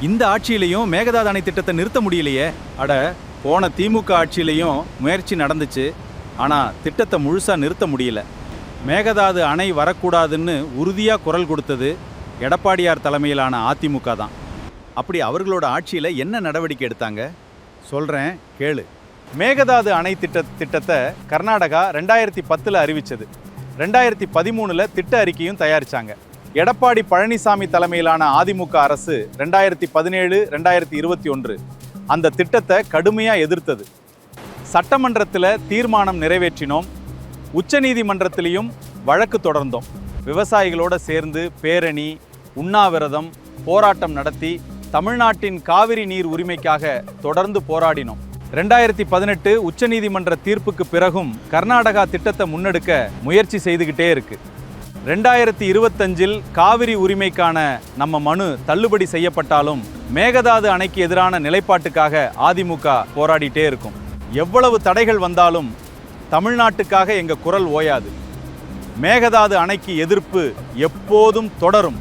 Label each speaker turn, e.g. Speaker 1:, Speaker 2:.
Speaker 1: இந்த ஆட்சியிலையும் மேகதாது அணை திட்டத்தை நிறுத்த முடியலையே. அட, போன திமுக ஆட்சியிலையும் முயற்சி நடந்துச்சு, ஆனால் திட்டத்தை முழுசாக நிறுத்த முடியல. மேகதாது அணை வரக்கூடாதுன்னு உறுதியாக குரல் கொடுத்தது எடப்பாடியார் தலைமையிலான அதிமுக தான். அப்படி அவர்களோட ஆட்சியில் என்ன நடவடிக்கை எடுத்தாங்க சொல்கிறேன் கேளு. மேகதாது அணை திட்டத்தை கர்நாடகா 2010 அறிவித்தது. 2013 திட்ட அறிக்கையும் தயாரித்தாங்க. எடப்பாடி பழனிசாமி தலைமையிலான அதிமுக அரசு 2017, 2021 அந்த திட்டத்தை கடுமையாக எதிர்த்தது. சட்டமன்றத்தில் தீர்மானம் நிறைவேற்றினோம், உச்சநீதிமன்றத்திலையும் வழக்கு தொடர்ந்தோம். விவசாயிகளோடு சேர்ந்து பேரணி, உண்ணாவிரதம், போராட்டம் நடத்தி தமிழ்நாட்டின் காவிரி நீர் உரிமைக்காக தொடர்ந்து போராடினோம். 2018 உச்சநீதிமன்ற தீர்ப்புக்கு பிறகும் கர்நாடகா திட்டத்தை முன்னெடுக்க முயற்சி செய்துகிட்டே இருக்கு. 2025 காவிரி உரிமைக்கான நம்ம மனு தள்ளுபடி செய்யப்பட்டாலும் மேகதாது அணைக்கு எதிரான நிலைப்பாட்டுக்காக அதிமுக போராடிட்டே இருக்கும். எவ்வளவு தடைகள் வந்தாலும் தமிழ்நாட்டுக்காக எங்க குரல் ஓயாது. மேகதாது அணைக்கு எதிர்ப்பு எப்போதும் தொடரும்.